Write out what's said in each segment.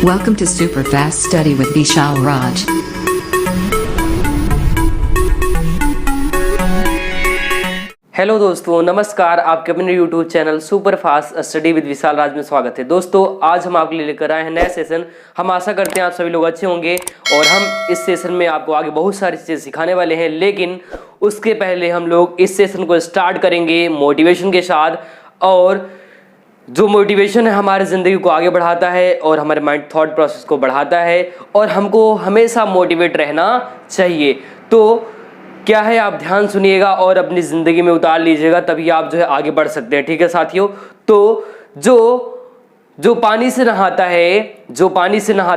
Welcome to Superfast Study with Vishal Raj. Hello दोस्तों, नमस्कार। आपके अपने YouTube channel super fast study with Vishal Raj में स्वागत है। दोस्तों, आज हम आपके लिए लेकर आए हैं नया सेशन। हम आशा करते हैं आप सभी लोग अच्छे होंगे और हम इस सेशन में आपको आगे बहुत सारी चीज़ें सिखाने वाले हैं। लेकिन उसके पहले हम लोग इस सेशन को स्टार्ट करेंगे मोटिवेशन के साथ। और जो मोटिवेशन है हमारी ज़िंदगी को आगे बढ़ाता है और हमारे माइंड थॉट प्रोसेस को बढ़ाता है और हमको हमेशा मोटिवेट रहना चाहिए। तो क्या है, आप ध्यान सुनिएगा और अपनी ज़िंदगी में उतार लीजिएगा, तभी आप जो है आगे बढ़ सकते हैं। ठीक है साथियों। तो जो पानी से नहाता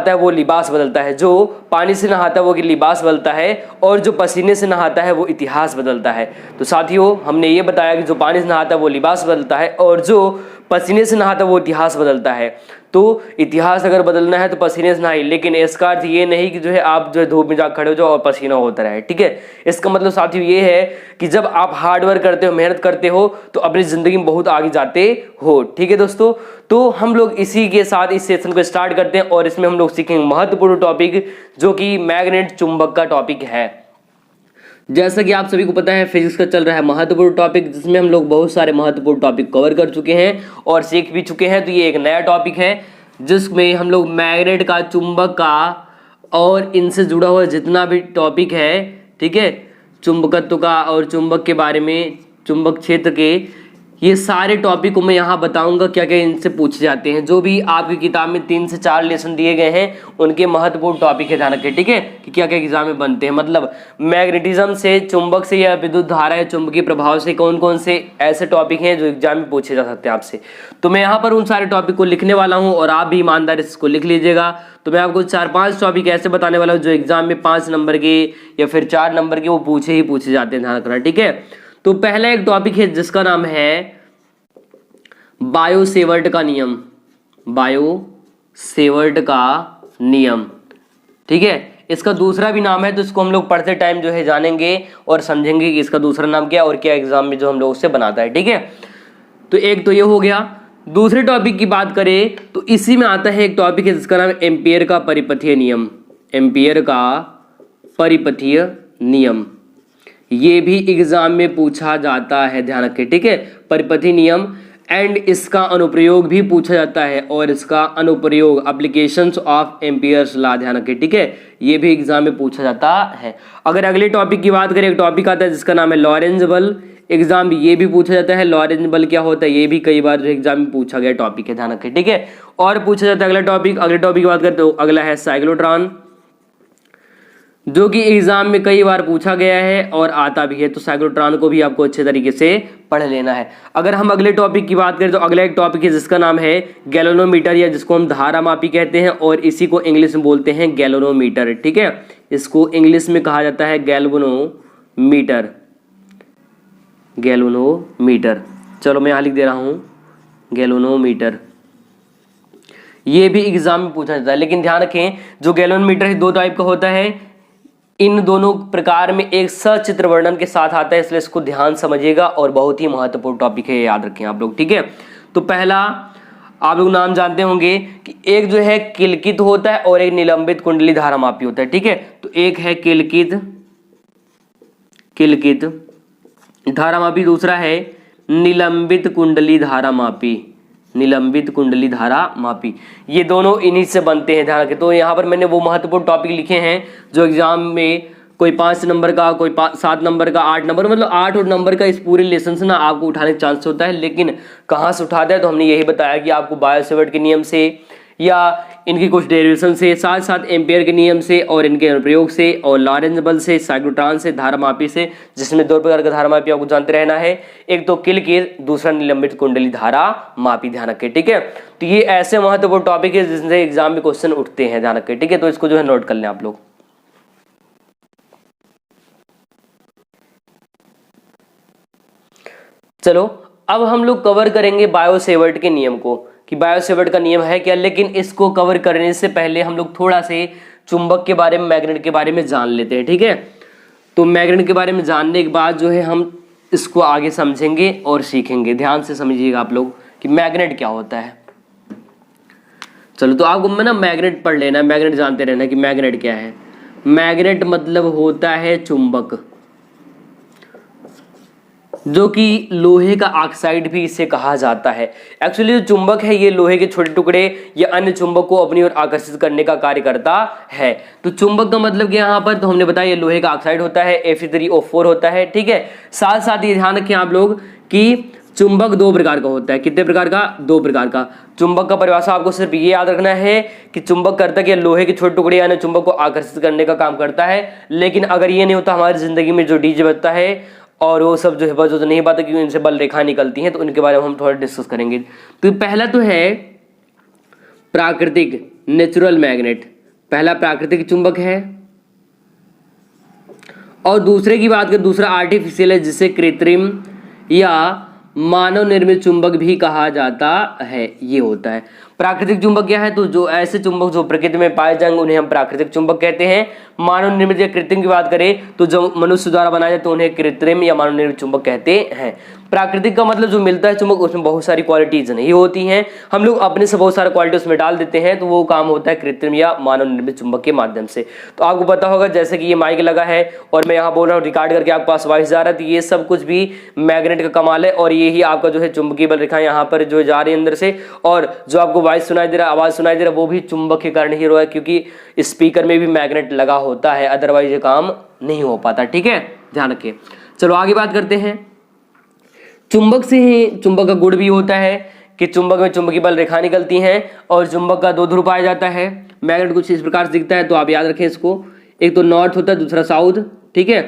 है वो लिबास बदलता है, जो पानी से नहाता है वो लिबास बदलता है, और जो पसीने से नहाता है वो इतिहास बदलता है। तो साथियों, हमने ये बताया कि जो पानी से नहाता है वो लिबास बदलता है और जो पसीने से नहाता है वो इतिहास बदलता है। तो इतिहास अगर बदलना है तो पसीने से नहाइए, लेकिन इसका अर्थ ये नहीं कि जो है आप जो है धूप में जा खड़े हो जाओ और पसीना होता रहे। ठीक है, इसका मतलब साथियों ये है कि जब आप हार्ड वर्क करते हो, मेहनत करते हो, तो अपनी ज़िंदगी में बहुत आगे जाते हो। ठीक है दोस्तों, तो हम लोग इसी के साथ इस सेशन को स्टार्ट करते हैं और इसमें हम लोग सीखेंगे महत्वपूर्ण टॉपिक, जो कि मैग्नेट चुंबक का टॉपिक है। जैसा कि आप सभी को पता है, फिजिक्स का चल रहा है महत्वपूर्ण टॉपिक, जिसमें हम लोग बहुत सारे महत्वपूर्ण टॉपिक कवर कर चुके हैं और सीख भी चुके हैं। तो ये एक नया टॉपिक है जिसमें हम लोग मैग्नेट का, चुंबक का और इनसे जुड़ा हुआ जितना भी टॉपिक है, ठीक है, चुंबकत्व का और चुंबक के बारे में, चुंबक क्षेत्र के, ये सारे टॉपिक को मैं यहाँ बताऊंगा क्या क्या इनसे पूछे जाते हैं। जो भी आपकी किताब में 3 से 4 लेसन दिए गए हैं उनके महत्वपूर्ण टॉपिक है, ध्यान रखें। ठीक है, कि क्या क्या एग्जाम में बनते हैं, मतलब मैग्नेटिज्म से, चुंबक से या विद्युत धारा या चुंबकीय प्रभाव से कौन कौन से ऐसे टॉपिक हैं जो एग्जाम में पूछे जा सकते हैं आपसे। तो मैं यहाँ पर उन सारे टॉपिक को लिखने वाला हूँ और आप भी ईमानदारी से इसको लिख लीजिएगा। तो मैं आपको 4-5 टॉपिक ऐसे बताने वाला हूँ जो एग्जाम में 5 नंबर के या फिर 4 नंबर के वो पूछे जाते हैं, ध्यान रखना। ठीक है, तो पहला एक टॉपिक है जिसका नाम है बायो-सेवर्ट का नियम। बायो-सेवर्ट का नियम, ठीक है, इसका दूसरा भी नाम है, तो इसको हम लोग पढ़ते टाइम जो है जानेंगे और समझेंगे कि इसका दूसरा नाम क्या है और क्या एग्जाम में जो हम लोग उससे बनाता है। ठीक है, तो एक तो ये हो गया। दूसरे टॉपिक की बात करें तो इसी में आता है एक टॉपिक है जिसका नाम है एम्पियर का परिपथीय नियम। एम्पियर का परिपथीय नियम, ये भी एग्जाम में पूछा जाता है, ध्यान रखें। ठीक है, परिपथीय नियम एंड इसका अनुप्रयोग भी पूछा जाता है, और इसका अनुप्रयोग एप्लीकेशंस ऑफ एम्पियर्स लॉ, ध्यान रखें। ठीक है, ये भी एग्जाम में पूछा जाता है। अगर अगले टॉपिक की बात करें, एक टॉपिक आता है जिसका नाम है लॉरेंज बल। एग्जाम में ये भी पूछा जाता है, लॉरेंज बल क्या होता है, ये भी कई बार जो एग्जाम में पूछा गया टॉपिक है, ध्यान रखें। ठीक है, और पूछा जाता है अगले टॉपिक की बात करें तो अगला है साइक्लोट्रॉन, जो कि एग्जाम में कई बार पूछा गया है और आता भी है। तो साइक्लोट्रॉन को भी आपको अच्छे तरीके से पढ़ लेना है। अगर हम अगले टॉपिक की बात करें तो अगला एक टॉपिक है जिसका नाम है गैल्वेनोमीटर, या जिसको हम धारामापी कहते हैं, और इसी को इंग्लिश में बोलते हैं गैल्वेनोमीटर। ठीक है, इसको इंग्लिश में कहा जाता है गैल्वेनोमीटर। गैल्वेनोमीटर, चलो मैं यहाँ लिख दे रहा हूँ गैल्वेनोमीटर। ये भी एग्जाम में पूछा जाता है, लेकिन ध्यान रखें जो गैल्वेनोमीटर है 2 टाइप का होता है। इन दोनों प्रकार में एक सचित्र वर्णन के साथ आता है, इसलिए इसको ध्यान समझिएगा और बहुत ही महत्वपूर्ण टॉपिक है, याद रखें आप लोग। ठीक है, तो पहला आप लोग नाम जानते होंगे कि एक जो है किलकित होता है और एक निलंबित कुंडली धारामापी होता है। ठीक है, तो एक है किलकित धारामापी, दूसरा है निलंबित कुंडली धारामापी। निलंबित कुंडली धारामापी, ये दोनों इन्हीं से बनते हैं, ध्यान रखें। तो यहाँ पर मैंने वो महत्वपूर्ण टॉपिक लिखे हैं जो एग्जाम में कोई 5 नंबर का, कोई 7 नंबर का, 8 नंबर, मतलब 8 नंबर का इस पूरे लेसन से ना आपको उठाने का चांस होता है। लेकिन कहाँ से उठाता है, तो हमने यही बताया कि आपको बायो-सेवर्ट के नियम से या इनकी कुछ डेरिवेशन से, साथ साथ एम्पियर के नियम से और इनके अनुप्रयोग से, और लॉरेंज बल से, साइक्लोट्रॉन से, धारामापी से, जिसमें 2 प्रकार का धारामापी आपको जानते रहना है, एक तो किलकित, दूसरा निलंबित कुंडली धारामापी, ध्यान रखें। ठीक है, तो ये ऐसे महत्वपूर्ण टॉपिक है जिससे एग्जाम में क्वेश्चन उठते हैं, ध्यान रखें। ठीक है, तो इसको जो है नोट कर लें आप लोग। चलो अब हम लोग कवर करेंगे बायो-सेवर्ट के नियम को, कि बायो-सेवर्ट का नियम है क्या। लेकिन इसको कवर करने से पहले हम लोग थोड़ा से चुंबक के बारे में, मैग्नेट के बारे में जान लेते हैं। ठीक है, तो मैग्नेट के बारे में जानने के बाद जो है हम इसको आगे समझेंगे और सीखेंगे। ध्यान से समझिएगा आप लोग कि मैग्नेट क्या होता है। चलो तो आपको मैं ना मैग्नेट पढ़ लेना, मैग्नेट जानते रहना कि मैग्नेट क्या है। मैग्नेट मतलब होता है चुंबक, जो कि लोहे का ऑक्साइड भी इसे कहा जाता है। एक्चुअली जो चुंबक है ये लोहे के छोटे टुकड़े या अन्य चुंबक को अपनी ओर आकर्षित करने का कार्य करता है। तो चुंबक का मतलब कि यहाँ पर तो हमने बताया ये लोहे का ऑक्साइड होता है, Fe3O4 होता है, ठीक है। साथ साथ ये ध्यान रखें आप लोग कि चुंबक दो प्रकार का होता है। कितने प्रकार का? दो प्रकार का। चुंबक का परिभाषा आपको सिर्फ ये याद रखना है कि चुंबक करता है कि लोहे के छोटे टुकड़े यानी चुंबक को आकर्षित करने का काम करता है। लेकिन अगर ये नहीं होता हमारी जिंदगी में जो डीजे बजता है और वो सब जो है बस नहीं पाता क्योंकि इनसे बल रेखा निकलती हैं, तो उनके बारे में हम थोड़ा डिस्कस करेंगे। तो पहला तो है प्राकृतिक, नेचुरल मैग्नेट, पहला प्राकृतिक चुंबक है। और दूसरे की बात करें, दूसरा आर्टिफिशियल है जिसे कृत्रिम या मानव निर्मित चुंबक भी कहा जाता है। ये होता है प्राकृतिक चुंबक। क्या है? तो जो ऐसे चुंबक जो प्रकृति में पाए जाएंगे उन्हें हम प्राकृतिक चुंबक कहते हैं। मानव निर्मित या कृत्रिम की बात करें तो जो मनुष्य द्वारा बनाए जाते हैं उन्हें कृत्रिम या मानव निर्मित चुंबक कहते हैं। प्राकृतिक का मतलब जो मिलता है चुंबक, उसमें बहुत सारी क्वालिटीज नहीं होती हैं, हम लोग अपने से बहुत सारे क्वालिटी उसमें डाल देते हैं, तो वो काम होता है कृत्रिम या मानव निर्मित चुंबक के माध्यम से। तो आपको पता होगा जैसे कि ये माइक लगा है और मैं यहाँ बोल रहा हूँ, रिकॉर्ड करके आपके पास वॉइस जा रहा है, तो ये सब कुछ भी मैग्नेट का कमाल है। और ये ही आपका जो है चुंबकीय बल रेखा यहाँ पर जो जा रही है अंदर से, और जो आपको वॉइस सुनाई दे रहा है, आवाज सुनाई दे रहा है, वो भी चुंबक के कारण ही हो रहा है, क्योंकि स्पीकर में भी मैग्नेट लगा होता है, अदरवाइज ये काम नहीं हो पाता। ठीक है, ध्यान रखिए। चलो आगे बात करते हैं। चुंबक से ही चुंबक का गुण भी होता है कि चुंबक में चुंबकीय बल रेखा निकलती हैं और चुंबक का दो ध्रुव पाया जाता है। मैग्नेट कुछ इस प्रकार से दिखता है, तो आप याद रखें इसको, एक तो नॉर्थ होता है, दूसरा साउथ। ठीक है,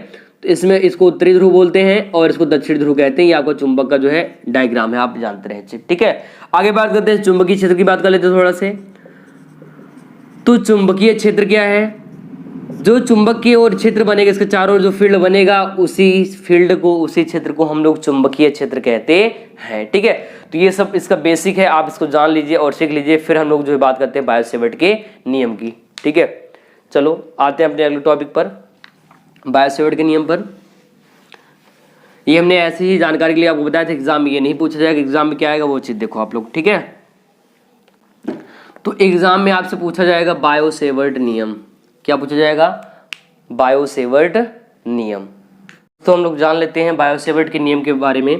तो इसमें इसको उत्तरी ध्रुव बोलते हैं और इसको दक्षिण ध्रुव कहते हैं। ये आपका चुंबक का जो है डायग्राम है, आप जानते रहे। ठीक है, आगे बात करते हैं चुंबकीय क्षेत्र की, बात कर लेते हैं थोड़ा से। तो चुंबकीय क्षेत्र क्या है? जो चुंबक की ओर क्षेत्र बनेगा, इसके चारों ओर जो फील्ड बनेगा, उसी फील्ड को, उसी क्षेत्र को हम लोग चुंबकीय क्षेत्र कहते हैं। ठीक है, तो ये सब इसका बेसिक है, आप इसको जान लीजिए और सीख लीजिए। फिर हम लोग जो है बात करते हैं बायो-सेवर्ट के नियम की। ठीक है, चलो आते हैं अपने अगले टॉपिक पर, बायो-सेवर्ट के नियम पर। ये हमने ऐसे ही जानकारी के लिए आपको बताया था, एग्जाम में ये नहीं पूछा जाएगा, एग्जाम में क्या आएगा वो चीज देखो आप लोग। ठीक है, तो एग्जाम में आपसे पूछा जाएगा बायो-सेवर्ट नियम। क्या पूछा जाएगा? बायो-सेवर्ट नियम। तो हम लोग जान लेते हैं बायो-सेवर्ट के नियम के बारे में।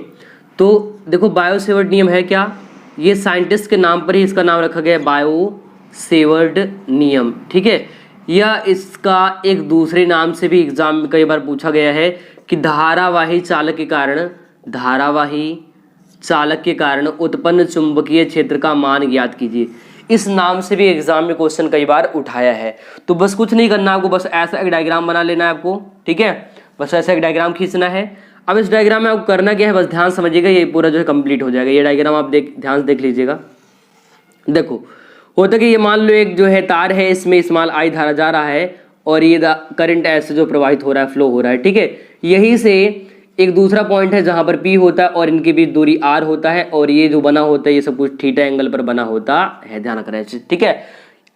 तो देखो बायो-सेवर्ट नियम है क्या? ये साइंटिस्ट के नाम पर ही इसका नाम रखा गया है, बायो-सेवर्ट नियम। ठीक है, या इसका एक दूसरे नाम से भी एग्जाम में कई बार पूछा गया है कि धारावाही चालक के कारण उत्पन्न चुंबकीय क्षेत्र का मान ज्ञात कीजिए। इस नाम से भी एग्जाम में क्वेश्चन कई बार उठाया है। तो बस कुछ नहीं करना आपको, बस ऐसा एक डायग्राम बना लेना है आपको। ठीक है, बस ऐसा एक डायग्राम खींचना है। अब इस डायग्राम में आपको करना क्या है, बस ध्यान समझिएगा, ये पूरा जो है कंप्लीट हो जाएगा। ये डायग्राम आप ध्यान से देख लीजिएगा। देखो होता कि ये मान लो एक जो है तार है, इसमें स्मॉल आई धारा जा रहा है और ये करंट ऐसे जो प्रवाहित हो रहा है, फ्लो हो रहा है। ठीक है, यहीं से एक दूसरा पॉइंट है जहां पर P होता है और इनके बीच दूरी R होता है, और ये जो बना होता है ये सब कुछ थीटा एंगल पर बना होता है, ध्यान रखना है। ठीक है,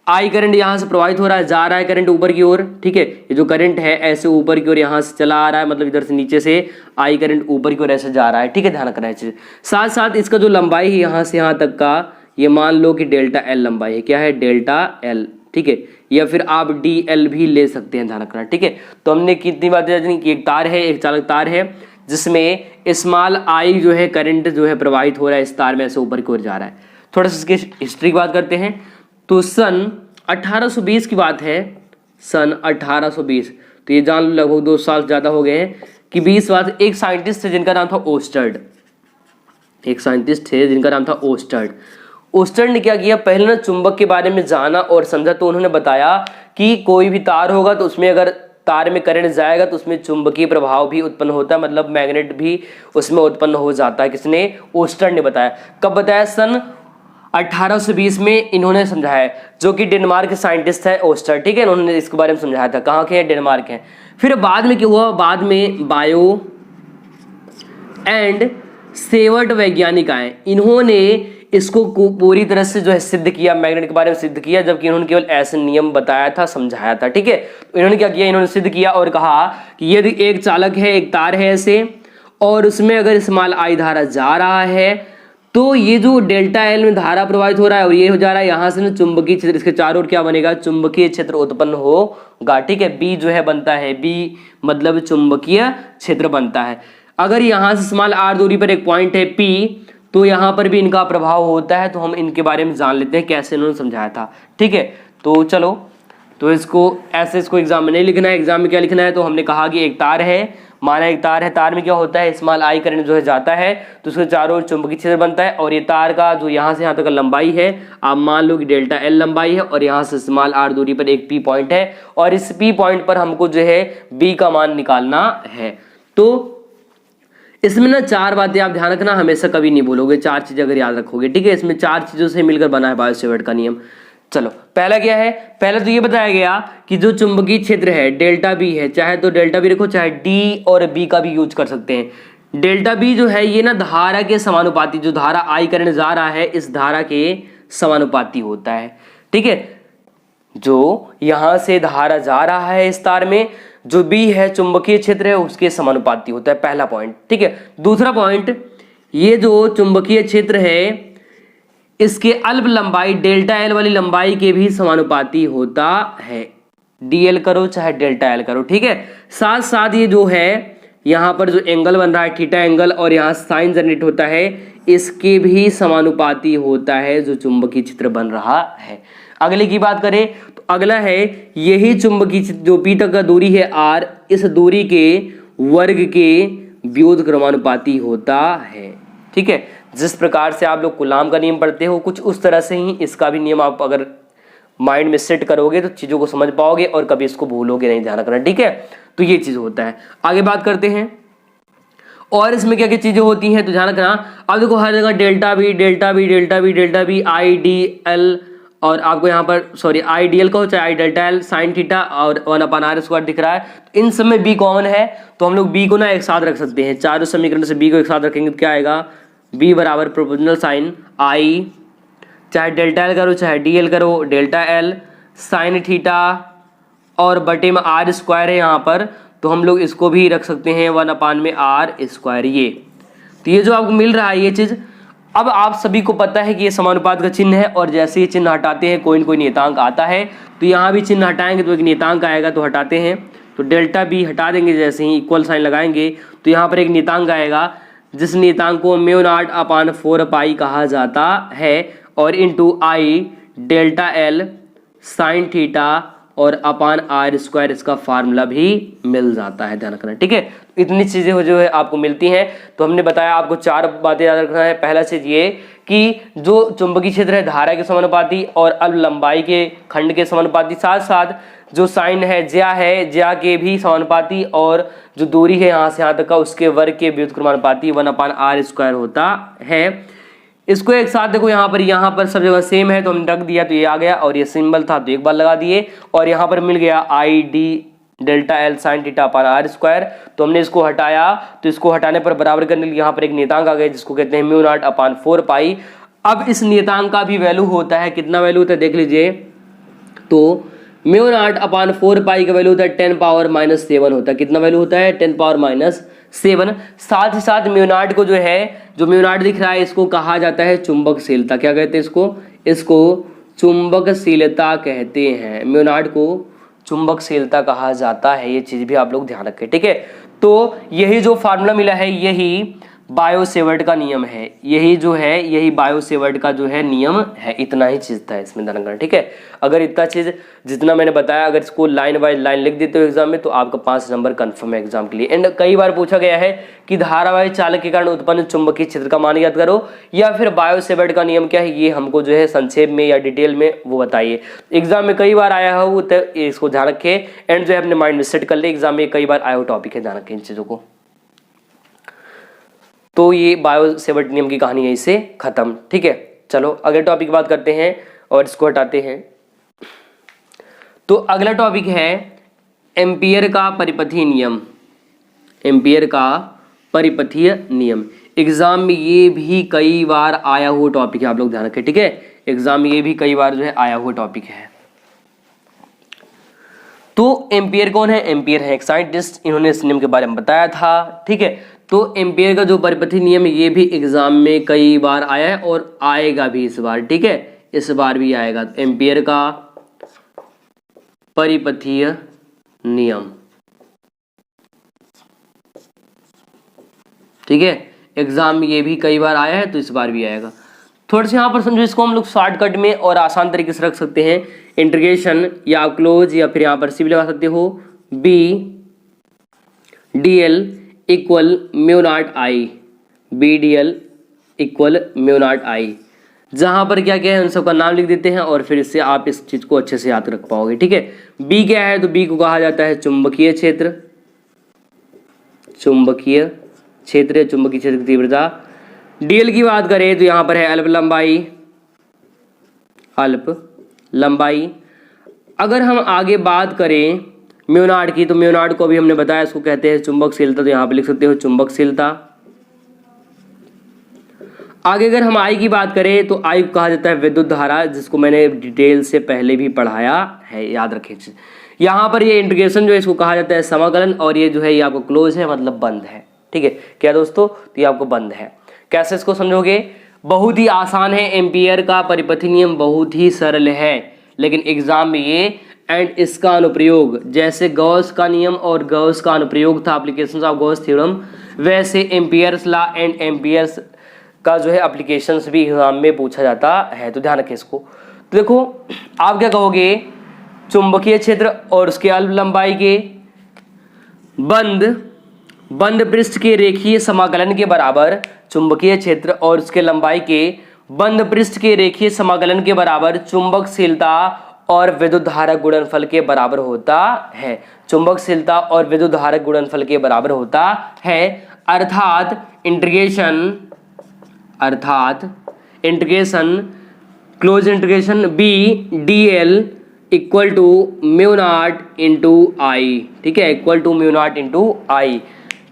I करंट यहाँ से प्रवाहित हो रहा है, जा रहा है करंट ऊपर की ओर। ठीक है, ये जो करंट है ऐसे ऊपर की ओर यहाँ से चला आ रहा है, मतलब इधर से नीचे से I करंट ऊपर की ओर ऐसे जा रहा है। ठीक है, ध्यान रखना है। साथ साथ इसका जो लंबाई है यहाँ से यहाँ तक का, ये मान लो कि डेल्टा L लंबाई है। क्या है? Delta L। ठीक है, या फिर आप DL भी ले सकते हैं, ध्यान रखना। ठीक है, तो हमने कितनी बातें जानी कि एक तार है, एक चालक तार है जिसमें स्मॉल आई जो है करंट जो है प्रवाहित हो रहा है, इस तार में ऐसे ऊपर की ओर जा रहा है। थोड़ा सा इसकी हिस्ट्री की बात करते हैं। तो सन 1820 की बात है, सन 1820, तो ये जान लो लगभग 2 साल ज़्यादा हो गए हैं कि 20 बाद एक साइंटिस्ट थे जिनका नाम था ओस्टर्ड। एक साइंटिस्ट थे जिनका नाम था ओस्टर्ड। ओस्टर्ड ने क्या किया, पहले ना चुंबक के बारे में जाना और समझा। तो उन्होंने बताया कि कोई भी तार होगा तो उसमें अगर तार में करंट जाएगा तो उसमें चुंबकीय प्रभाव भी उत्पन्न होता है, मतलब मैग्नेट भी उसमें उत्पन्न हो जाता है। किसने? ओस्टर्ड ने बताया। कब बताया? सन 1820 में इन्होंने समझाया, जो कि डेनमार्क के साइंटिस्ट है ओस्टर्ड। ठीक है, उन्होंने इसके बारे में समझाया था। कहाँ के हैं? डेनमार्क हैं। फिर बाद में क्या हुआ, बाद में बायो एंड सेवर्ट वैज्ञानिक आए, इन्होंने इसको पूरी तरह से जो है सिद्ध किया, मैग्नेट के बारे में सिद्ध किया, जबकि इन्होंने केवल ऐसे नियम बताया था, समझाया था। ठीक है, तो इन्होंने क्या किया, इन्होंने सिद्ध किया और कहा कि यदि एक चालक है, एक तार है ऐसे, और उसमें अगर स्मॉल आई धारा जा रहा है तो ये जो डेल्टा एल में धारा प्रवाहित हो रहा है और ये हो जा रहा है यहाँ से ना चुंबकीय क्षेत्र, इसके चारों ओर क्या बनेगा, चुंबकीय क्षेत्र उत्पन्न होगा। ठीक है, बी जो है बनता है, बी मतलब चुंबकीय क्षेत्र बनता है। अगर यहाँ से स्मॉल आर दूरी पर एक पॉइंट है पी, तो यहाँ पर भी इनका प्रभाव होता है। तो हम इनके बारे में जान लेते हैं कैसे इन्होंने समझाया था। ठीक है, तो चलो, तो इसको ऐसे इसको एग्जाम में नहीं लिखना है। एग्जाम में क्या लिखना है, तो हमने कहा कि एक तार है, माना एक तार है, तार में क्या होता है, स्मॉल आई करंट जो है जाता है तो उसके चारों ओर चुंबकीय क्षेत्र बनता है। और ये तार का जो यहाँ से यहाँ तक का लंबाई है, आप मान लो कि डेल्टा एल लंबाई है और यहाँ से स्मॉल आर दूरी पर एक पी पॉइंट है और इस पी पॉइंट पर हमको जो है बी का मान निकालना है। तो इसमें ना 4 बातें आप ध्यान रखना, हमेशा कभी नहीं भूलोगे, 4 चीजें अगर याद रखोगे। ठीक है, इसमें 4 चीजों से मिलकर बना है बायो-सेवर्ट का नियम। चलो, पहला क्या है, पहले तो ये बताया गया कि जो चुंबकीय क्षेत्र है डेल्टा बी है, चाहे तो डेल्टा बी रखो, चाहे डी और बी का भी यूज कर सकते हैं। डेल्टा बी जो है ये ना धारा के समानुपाती, जो धारा आई करंट जा रहा है इस धारा के समानुपाती होता है। ठीक है, जो यहां से धारा जा रहा है इस तार में, जो बी है चुंबकीय क्षेत्र है उसके समानुपाती होता है, पहला पॉइंट। ठीक है, दूसरा पॉइंट, ये जो चुंबकीय क्षेत्र है इसके अल्प लंबाई डेल्टा एल वाली लंबाई के भी समानुपाती होता है, डीएल करो चाहे डेल्टा एल करो। ठीक है, साथ साथ ये जो है यहाँ पर जो एंगल बन रहा है थीटा एंगल और यहाँ साइन जनरेट होता है, इसके भी समानुपाती होता है जो चुंबकीय क्षेत्र बन रहा है। अगले की बात करें तो अगला है, यही चुंबकीय क्षेत्र जो पी तक का दूरी है आर, इस दूरी के वर्ग के व्युत्क्रमानुपाती क्रमानुपाती होता है। ठीक है, जिस प्रकार से आप लोग कूलाम का नियम पढ़ते हो कुछ उस तरह से ही इसका भी नियम आप अगर माइंड में सेट करोगे तो चीजों को समझ पाओगे और कभी इसको भूलोगे नहीं, ध्यान रखना। ठीक है, तो ये चीज होता है। आगे बात करते हैं और इसमें क्या क्या चीजें होती हैं, तो ध्यान रखना। अब देखो हर जगह delta B delta B delta B delta B I D L, और आपको यहाँ पर सॉरी आई डी एल का हो चाहे आई डेल्टा एल साइन थीटा और 1/r² दिख रहा है, तो इन सब में बी कॉमन है तो हम लोग बी को ना एक साथ रख सकते हैं। चारों समीकरण से बी को एक साथ रखेंगे तो क्या आएगा, बी बराबर प्रोपोर्शनल साइन आई, चाहे डेल्टा एल करो चाहे डी एल करो, डेल्टा एल साइन थीटा और बटे में r² है यहाँ पर, तो हम लोग इसको भी रख सकते हैं 1/r²। ये तो ये जो आपको मिल रहा है ये चीज, अब आप सभी को पता है कि ये समानुपात का चिन्ह है और जैसे ही चिन्ह हटाते हैं कोई न कोई नियतांक आता है, तो यहाँ भी चिन्ह हटाएंगे तो एक नियतांक आएगा, तो हटाते हैं तो डेल्टा बी हटा देंगे, जैसे ही इक्वल साइन लगाएंगे तो यहाँ पर एक नियतांक आएगा जिस नियतांक को μ0/4π कहा जाता है और into I delta L sine theta और r² इसका फार्मूला भी मिल जाता है, ध्यान रखना। ठीक है, इतनी चीजें जो है आपको मिलती हैं। तो हमने बताया आपको 4 बातें याद रखना है। पहला चीज ये कि जो चुंबकीय क्षेत्र है धारा के समानुपाती और अल्प लंबाई के खंड के समानुपाती, साथ साथ जो साइन है ज्या के भी समानुपाती और जो दूरी है यहाँ से यहाँ तक का उसके वर्ग के व्युत्क्रमानुपाती 1/r² होता है। इसको एक साथ देखो, यहाँ पर सब जगह सेम है तो हमने रख दिया तो ये आ गया, और ये सिंबल था तो एक बार लगा दिए, और यहाँ पर मिल गया I D delta L sine theta r², तो हमने इसको हटाया, तो इसको हटाने पर बराबर करने के लिए यहाँ पर एक नियतांक आ गया जिसको कहते हैं μ0/4π। अब इस नियतांक का भी वैल्यू होता है, कितना वैल्यू होता है देख लीजिए, तो μ0/4π का वैल्यू होता है 10⁻⁻7 होता है। कितना वैल्यू होता है, 10⁻�7। साथ ही साथ म्यू0 को जो है, जो म्यू0 दिख रहा है इसको कहा जाता है चुंबकशीलता। क्या कहते हैं इसको चुंबकशीलता कहते हैं। म्यू0 को चुंबकशीलता कहा जाता है, ये चीज भी आप लोग ध्यान रखें। ठीक है, तो यही जो फार्मूला मिला है यही बायो-सेवर्ट का नियम है, यही बायो-सेवर्ट का जो है नियम है। इतना ही चीज था इसमें ध्यान रखना। ठीक है, अगर इतना चीज जितना मैंने बताया अगर इसको लाइन बाय लाइन लिख देते हो एग्जाम में तो आपका 5 नंबर कंफर्म है एग्जाम के लिए। एंड कई बार पूछा गया है कि धारावाही चालक के कारण उत्पन्न चुंबकीय क्षेत्र का मान याद करो या फिर बायो-सेवर्ट का नियम क्या है, ये हमको जो है संक्षेप में या डिटेल में वो बताइए। एग्जाम में कई बार आया हो तो इसको ध्यान रखे एंड जो है अपने माइंड में सेट कर ले, एग्जाम में कई बार आया हो टॉपिक है, ध्यान रखें इन चीजों को। तो ये बायो-सेवर्ट नियम की कहानी यहीं से खत्म। ठीक है, चलो अगले टॉपिक की बात करते हैं और इसको हटाते हैं। तो अगला टॉपिक है एम्पियर का परिपथीय नियम। एम्पियर का परिपथीय नियम एग्जाम में ये भी कई बार आया हुआ टॉपिक है, आप लोग ध्यान रखें। ठीक है, एग्जाम में ये भी कई बार जो है आया हुआ टॉपिक है। तो एम्पियर कौन है, एम्पियर है एक साइंटिस्ट, इन्होंने इस नियम के बारे में बताया था। ठीक है, तो एम्पियर का जो परिपथी नियम ये भी एग्जाम में कई बार आया है और आएगा भी इस बार, ठीक है, इस बार भी आएगा। एम्पियर का परिपथीय नियम, ठीक है, एग्जाम में ये भी कई बार आया है तो इस बार भी आएगा। थोड़ा सा यहाँ पर समझो, इसको हम लोग शॉर्टकट में और आसान तरीके से रख सकते हैं। इंटीग्रेशन या क्लोज या फिर यहाँ पर सी भी लगा सकते हो, B D L equal mu naught I, B D L equal mu naught I. जहां पर क्या क्या है उन सबका नाम लिख देते हैं और फिर इससे आप इस चीज को अच्छे से याद रख पाओगे, ठीक है। बी क्या है, तो बी को कहा जाता है चुंबकीय क्षेत्र, चुंबकीय क्षेत्र, चुंबकीय क्षेत्र की तीव्रता। डीएल की बात करें तो यहां पर है अल्प लंबाई, अल्प लंबाई। अगर हम आगे बात करें म्यू नॉट की, तो म्यू नॉट को भी हमने बताया, इसको कहते हैं चुंबकशीलता, तो यहां पर लिख सकते हो चुंबकशीलता। आगे अगर हम आई की बात करें तो आई को कहा जाता है विद्युत धारा, जिसको मैंने डिटेल से पहले भी पढ़ाया है, याद रखें। यहाँ पर ये इंटीग्रेशन जो है इसको कहा जाता है समाकलन, और ये जो है ये आपको क्लोज है, मतलब बंद है, ठीक है। क्या दोस्तों, तो ये आपको बंद है। कैसे इसको समझोगे, बहुत ही आसान है। एम्पियर का परिपथी नियम बहुत ही सरल है, लेकिन एग्जाम में ये एंड इसका अनुप्रयोग, जैसे गॉस का नियम और गॉस का अनुप्रयोग था, एप्लीकेशंस ऑफ गॉस थ्योरम, वैसे एम्पियर्स लॉ एंड एम्पियर्स का जो है एप्लीकेशंस भी एग्जाम में पूछा जाता है, तो ध्यान रखें इसको। तो देखो आप क्या कहोगे, चुंबकीय क्षेत्र और उसके अल्प लंबाई के बंद पृष्ठ के रेखीय समाकलन के बराबर, चुंबकीय क्षेत्र और उसके लंबाई के बंद पृष्ठ के रेखीय समाकलन के बराबर चुंबकशीलता और विद्युत धारा गुणनफल के बराबर होता है, चुंबकशीलता और विद्युत धारा गुणनफल के बराबर होता है। अर्थात integration close integration B D L equal to mu naught into I, ठीक है, equal to mu naught into I.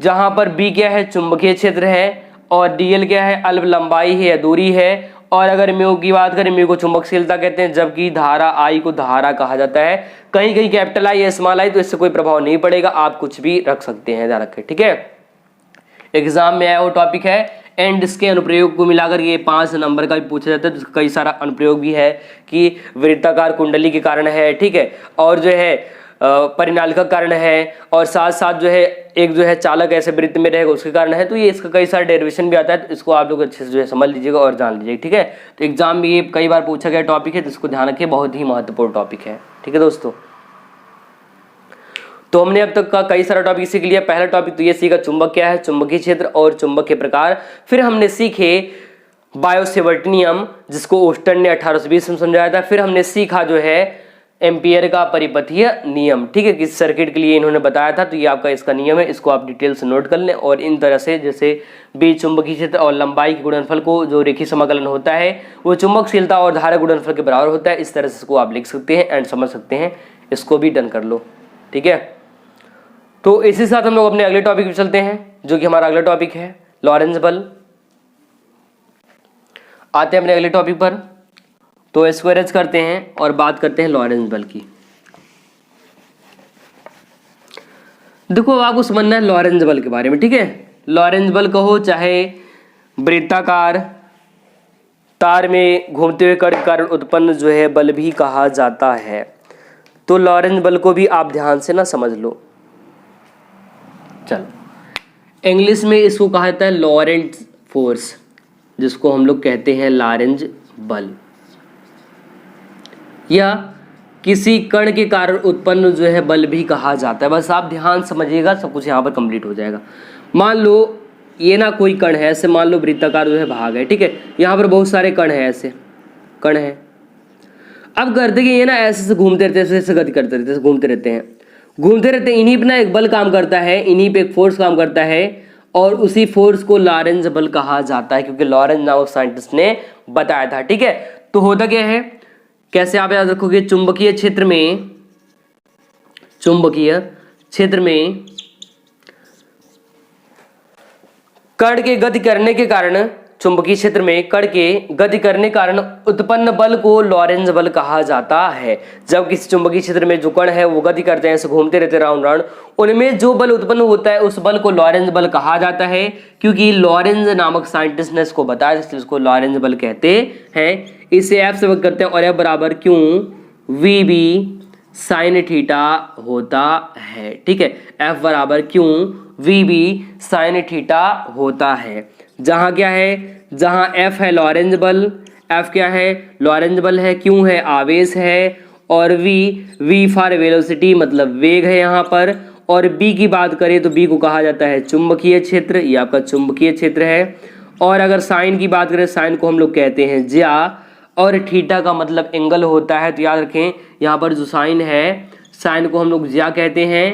जहां पर बी क्या है, चुंबकीय क्षेत्र है, और डी एल क्या है, अल्प लंबाई है या दूरी है, और अगर म्यू की बात करें, म्यू को चुंबकशीलता कहते हैं, जबकि धारा आई को धारा कहा जाता है। कहीं कहीं कैपिटल आई या स्मॉल आई, तो इससे कोई प्रभाव नहीं पड़ेगा, आप कुछ भी रख सकते हैं, ध्यान रखें, ठीक है। एग्जाम में आया वो टॉपिक है, एंड इसके अनुप्रयोग को मिलाकर ये 5 नंबर का भी पूछा जाता है, तो कई सारा अनुप्रयोग भी है कि वृत्ताकार कुंडली के कारण है, ठीक है, और जो है परिनालिका कारण है, और साथ साथ जो है एक जो है चालक ऐसे वृत्त में रहेगा उसके कारण है। तो ये इसका कई सारा डेरिवेशन भी आता है, तो इसको आप लोग अच्छे से जो है समझ लीजिएगा और जान लीजिएगा, ठीक है। तो एग्जाम में ये कई बार पूछा गया टॉपिक है, तो इसको ध्यान रखिए, बहुत ही महत्वपूर्ण टॉपिक है, ठीक है दोस्तों। तो हमने अब तक का कई सारा टॉपिक सीख लिया। पहला टॉपिक तो ये सीखा चुंबक क्या है, चुंबकीय क्षेत्र और चुंबक के प्रकार। फिर हमने सीखे बायो-सेवर्ट नियम, जिसको ओस्टन ने 1820 में समझाया था। फिर हमने सीखा जो है एम्पियर का परिपथीय नियम, ठीक है, किस सर्किट के लिए इन्होंने बताया था, तो ये आपका इसका नियम है, इसको आप डिटेल से नोट कर लें। और इन तरह से जैसे बी चुंबकीय क्षेत्र और लंबाई के गुणनफल को जो रेखीय समाकलन होता है वो चुंबकशीलता और धारा गुणनफल के बराबर होता है, इस तरह से इसको आप लिख सकते हैं एंड समझ सकते हैं। इसको भी डन कर लो, ठीक है। तो इसी साथ हम लोग अपने अगले टॉपिक पे चलते हैं, जो कि हमारा अगला टॉपिक है लॉरेंज बल। आते हैं अपने अगले टॉपिक पर, तो इसको अरेंज करते हैं और बात करते हैं लॉरेंज बल की। देखो आपको समझना है लॉरेंज बल के बारे में, ठीक है। लॉरेंज बल कहो चाहे वृत्ताकार तार में घूमते हुए कण के कारण उत्पन्न जो है बल भी कहा जाता है। तो लॉरेंज बल को भी आप ध्यान से ना समझ लो। चलो इंग्लिश में इसको कहा जाता है लॉरेंट फोर्स, जिसको हम लोग कहते हैं लॉरेंज बल, या किसी कण के कारण उत्पन्न जो है बल भी कहा जाता है। बस आप ध्यान समझिएगा, सब कुछ यहाँ पर कंप्लीट हो जाएगा। मान लो ये ना कोई कण है, ऐसे मान लो वृत्ताकार जो है भाग है, ठीक है, यहाँ पर बहुत सारे कण है, ऐसे कण है। अब करते कि ये ना ऐसे घूमते रहते हैं, ऐसे गति करते रहते हैं, घूमते रहते हैं, इन्हीं पे ना एक बल काम करता है, इन्हीं पे एक फोर्स काम करता है, और उसी फोर्स को लॉरेंज बल कहा जाता है, क्योंकि लॉरेंज नामक साइंटिस्ट ने बताया था, ठीक है। तो होता क्या है, कैसे आप याद रखोगे, चुंबकीय क्षेत्र में कण के गति करने के कारण चुंबकीय क्षेत्र में कण के गति करने के कारण उत्पन्न बल को लॉरेंज बल कहा जाता है। जब किसी चुंबकीय क्षेत्र में जो कण है वो गति करते हैं, ऐसे घूमते रहते हैं राउंड राउंड, उनमें जो बल उत्पन्न होता है उस बल को लॉरेंज बल कहा जाता है। क्योंकि लॉरेंज नामक साइंटिस्ट ने इसको बताया, इसलिए इसको लॉरेंज बल कहते हैं। इसे एफ से व्यक्त करते हैं और एफ बराबर क्यों वी बी साइन थीटा होता है। ठीक है, एफ बराबर क्यों वी बी साइन थीटा होता है। जहां क्या है, जहां एफ है लॉरेंज बल, एफ क्या है लॉरेंज बल है, क्यों है आवेश है, और वी फॉर वेलोसिटी मतलब वेग है यहाँ पर। और बी की बात करें तो बी को कहा जाता है चुंबकीय क्षेत्र, ये आपका चुंबकीय क्षेत्र है। और अगर साइन की बात करें, साइन को हम लोग कहते हैं ज्या, और थीटा का मतलब एंगल होता है। तो याद रखें यहाँ पर जो साइन है, साइन को हम लोग ज्या कहते हैं,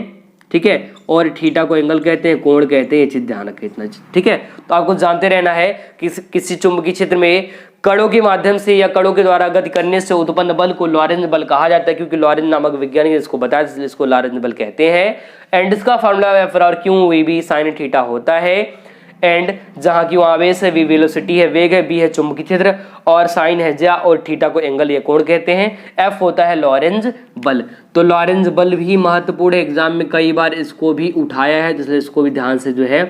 ठीक है, और थीटा को एंगल कहते हैं, कोण कहते हैं। ये चीज ध्यान रखें इतना, ठीक है। तो आपको जानते रहना है कि किसी चुंबकीय क्षेत्र में कणों के माध्यम से या कणों के द्वारा गति करने से उत्पन्न बल को लॉरेंज बल कहा जाता है। क्योंकि लॉरेंज नामक वैज्ञानिक ने इसको बताया, इसलिए इसको लॉरेंज बल कहते हैं। एंड इसका फॉर्मूला एफ और क्यों वी बी साइन थीटा होता है। एंड जहां क्यों आवेश है, वी वेलोसिटी है, वेग है, बी है चुंबकीय क्षेत्र, और साइन है ज्या, और थीटा को एंगल या कोण कहते हैं। एफ होता है लॉरेंज बल। तो लॉरेंज बल भी महत्वपूर्ण है, एग्जाम में कई बार इसको भी उठाया है, इसलिए इसको भी ध्यान से जो है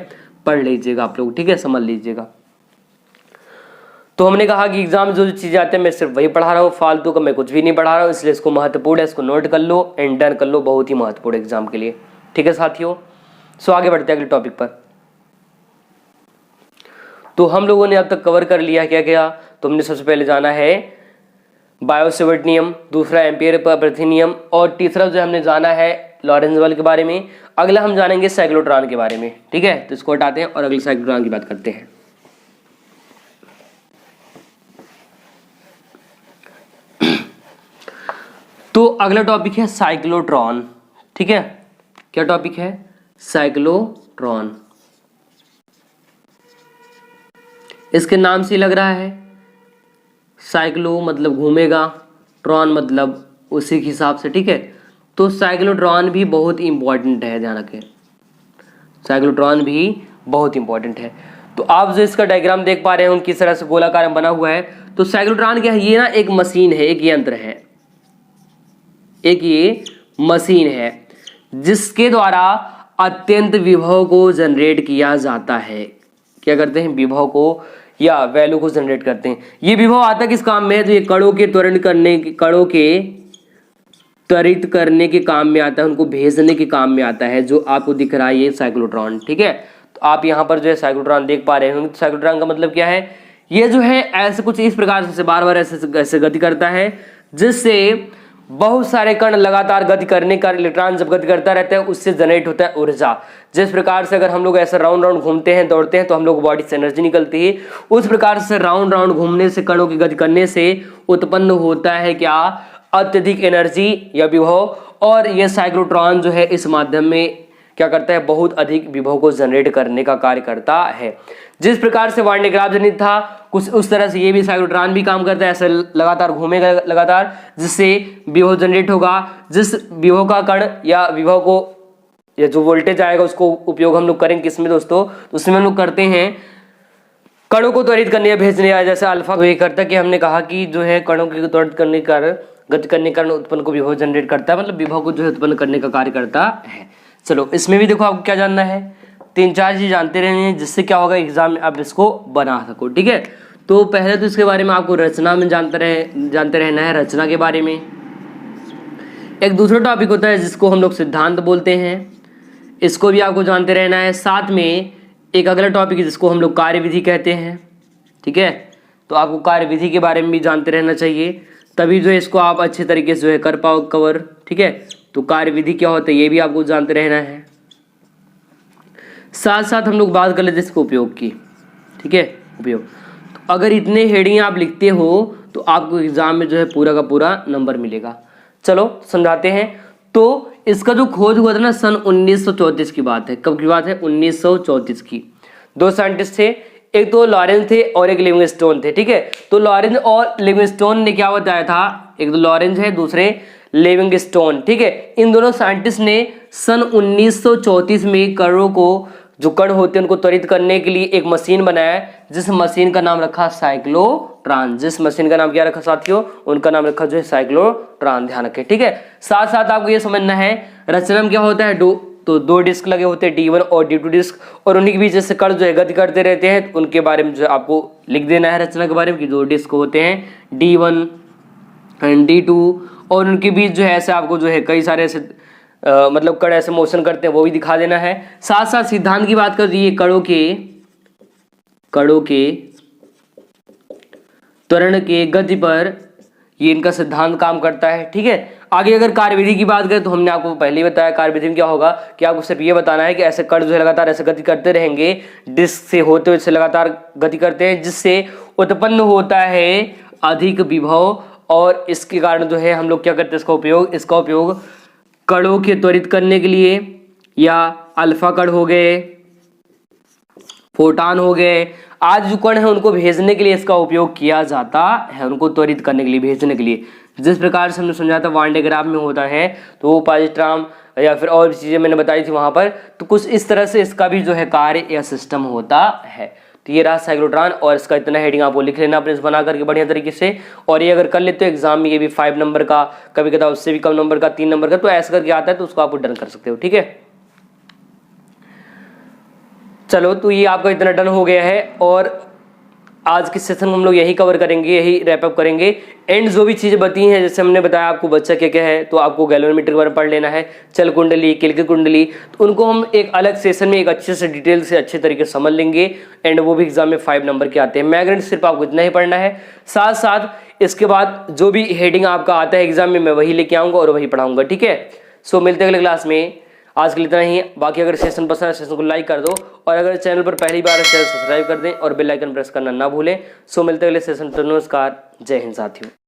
पढ़ लीजिएगा आप लोग, ठीक है, समझ लीजिएगा। तो हमने कहा कि एग्जाम जो चीजें आते हैं मैं सिर्फ वही पढ़ा रहा हूँ, फालतू का मैं कुछ भी नहीं पढ़ा रहा हूँ, इसलिए इसको महत्वपूर्ण है, इसको नोट कर लो, एंटर कर लो, बहुत ही महत्वपूर्ण एग्जाम के लिए, ठीक है साथियों। सो आगे बढ़ते हैं अगले टॉपिक पर। तो हम लोगों ने अब तक कवर कर लिया क्या क्या। तो हमने सबसे पहले जाना है बायो-सेवर्ट नियम, दूसरा एम्पियर प्रति नियम, और तीसरा जो हमने जाना है लॉरेंज बल के बारे में। अगला हम जानेंगे साइक्लोट्रॉन के बारे में, ठीक है। तो इसको हटाते हैं और अगले साइक्लोट्रॉन की बात करते हैं। तो अगला टॉपिक है साइक्लोट्रॉन, ठीक है। क्या टॉपिक है, साइक्लोट्रॉन। इसके नाम से लग रहा है, साइक्लो मतलब घूमेगा, ट्रॉन मतलब उसी के हिसाब से, ठीक है। तो साइक्लोट्रॉन भी बहुत इंपॉर्टेंट है, ध्यान रखें, साइक्लोट्रॉन भी बहुत इंपॉर्टेंट है। तो आप जो इसका डायग्राम देख पा रहे हैं किस तरह से गोलाकार में बना हुआ है। तो साइक्लोट्रॉन क्या है, ये ना एक मशीन है, एक यंत्र है, एक ये मशीन है जिसके द्वारा अत्यंत विभव को जनरेट किया जाता है। क्या करते हैं, विभव को या वैल्यू को जनरेट करते हैं। ये विभव आता किस काम में है, तो ये कणों के त्वरण करने, कणों के त्वरित करने के काम में आता है, उनको भेजने के काम में आता है, जो आपको दिख रहा है ये साइक्लोट्रॉन, ठीक है। तो आप यहाँ पर जो है साइक्लोट्रॉन देख पा रहे होंगे। तो साइक्लोट्रॉन का मतलब क्या है, ये जो है ऐसे कुछ इस प्रकार से बार बार ऐसे गति करता है, जिससे बहुत सारे कण लगातार गति करने का, इलेक्ट्रॉन जब गति करता रहता है उससे जनरेट होता है ऊर्जा। जिस प्रकार से अगर हम लोग ऐसे राउंड राउंड घूमते हैं, दौड़ते हैं, तो हम लोग बॉडी से एनर्जी निकलती है, उस प्रकार से राउंड राउंड घूमने से, कणों की गति करने से उत्पन्न होता है क्या, अत्यधिक एनर्जी या विभव। और यह साइक्लोट्रॉन जो है इस माध्यम में क्या करता है, बहुत अधिक विभव को जनरेट करने का कार्य करता है। जिस प्रकार से वान डे ग्राफ जनित था, कुछ उस तरह से ये भी साइक्लोट्रॉन भी काम करता है, ऐसे लगातार घूमेगा लगातार, जिससे विभव जनरेट होगा। जिस विभव का कण या विभव को या जो वोल्टेज आएगा उसको उपयोग हम लोग करेंगे किसमें दोस्तों, तो उसमें हम लोग करते हैं कणों को त्वरित करने या भेजने, या जैसे अल्फा को ये करता है कि हमने कहा कि जो है कणों के त्वरित करने का, गति करने के कारण उत्पन्न को विभव जनरेट करता है, मतलब विभव को जो है उत्पन्न करने का कार्य करता है। चलो इसमें भी देखो आपको क्या जानना है, 3-4 चीज जानते रहने, जिससे क्या होगा एग्जाम में आप इसको बना सको, ठीक है। तो पहले तो इसके बारे में आपको रचना में जानते रहना है, रचना के बारे में। एक दूसरा टॉपिक होता है जिसको हम लोग सिद्धांत बोलते हैं, इसको भी आपको जानते रहना है। साथ में एक अगला टॉपिक है जिसको हम लोग कार्यविधि कहते हैं, ठीक है। तो आपको कार्यविधि के बारे में भी जानते रहना चाहिए, तभी जो है इसको आप अच्छे तरीके से जो है कर पाओ कवर, ठीक है। तो कार्यविधि क्या होता है ये भी आपको जानते रहना है। साथ साथ हम लोग बात कर लेते हैं इसको उपयोग की, ठीक है, उपयोग। तो अगर इतने हेडिंग आप लिखते हो तो आपको एग्जाम में जो है पूरा का पूरा नंबर मिलेगा। चलो समझाते हैं। तो इसका जो खोज हुआ था ना सन 1934 की बात है। कब की बात है, 1934 की। 2 साइंटिस्ट थे, एक तो लॉरेंज थे और एक लिविंगस्टोन थे, ठीक है। तो लॉरेंज और लिविंगस्टोन ने क्या बताया था, एक तो लॉरेंज है, दूसरे लिविंगस्टोन, ठीक है। इन दोनों साइंटिस्ट ने सन 1934 में कणों को जो कण होते हैं उनको त्वरित करने के लिए एक मशीन बनाया है, जिस मशीन का नाम रखा साइक्लोट्रॉन। जिस मशीन का नाम क्या रखा साथियों, उनका नाम रखा जो है साइक्लोट्रॉन, ध्यान रखें। ठीक है, साथ साथ आपको ये समझना है रचना में क्या होता है, तो दो डिस्क लगे होते हैं D1 और D2 डिस्क, और उन्हीं के बीच से कण जो है गति करते रहते हैं। उनके बारे में जो है आपको लिख देना है रचना के बारे में कि दो डिस्क होते हैं D1 एंड D2, और उनके बीच जो है ऐसे आपको जो है कई सारे ऐसे मतलब कण ऐसे मोशन करते हैं, वो भी दिखा देना है। साथ साथ सिद्धांत की बात कर दिए, कणों के त्वरण के गति पर ये इनका सिद्धांत काम करता है। ठीक है, आगे अगर कार्यविधि की बात करें तो हमने आपको पहले ही बताया कार्यविधि में क्या होगा कि आपको सिर्फ ये बताना है कि ऐसे कण जो है लगातार ऐसे गति करते रहेंगे, डिस्क से होते हुए लगातार गति करते हैं, जिससे उत्पन्न होता है अधिक विभव, और इसके कारण जो है हम लोग क्या करते हैं, इसका उपयोग कणों के त्वरित करने के लिए, या अल्फा कण हो गए, फोटान हो गए, आज जो कण है उनको भेजने के लिए इसका उपयोग किया जाता है, उनको त्वरित करने के लिए, भेजने के लिए। जिस प्रकार से हमने समझा था वान डे ग्राफ में होता है, तो वो पॉजिट्राम या फिर और भी चीजें मैंने बताई थी वहां पर, तो कुछ इस तरह से इसका भी जो है कार्य या सिस्टम होता है। तो ये रहा साइक्लोट्रॉन, और इसका इतना हेडिंग आपको लिख लेना अपने बना करके बढ़िया तरीके से, और ये अगर कर लेते हो एग्जाम में, ये भी 5 नंबर का, कभी कदा उससे भी कम नंबर का, 3 नंबर का, तो ऐसा करके आता है, तो उसको आप डन कर सकते हो। ठीक है, चलो तो ये आपका इतना डन हो गया है, और आज के सेशन में हम लोग यही कवर करेंगे, यही रैपअप करेंगे। एंड जो भी चीजें बती हैं, जैसे हमने बताया आपको बच्चा क्या क्या है, तो आपको गैल्वेनोमीटर के बारे में पढ़ लेना है, चल कुंडली, किलकी कुंडली, तो उनको हम एक अलग सेशन में एक अच्छे से डिटेल से अच्छे तरीके से समझ लेंगे, एंड वो भी एग्जाम में 5 नंबर के आते हैं। मैग्नेट सिर्फ आपको इतना ही पढ़ना है, साथ साथ इसके बाद जो भी हेडिंग आपका आता है एग्जाम में, मैं वही लेके आऊंगा और वही पढ़ाऊंगा। ठीक है, सो मिलते हैं अगले क्लास में। आज के लिए इतना ही। बाकी अगर सेशन पसंद है, सेशन को लाइक कर दो, और अगर चैनल पर पहली बार है चैनल सब्सक्राइब कर दें और बेल आइकन प्रेस करना ना भूलें। सो मिलते हैं अगले सेशन। नमस्कार, जय हिंद साथियों।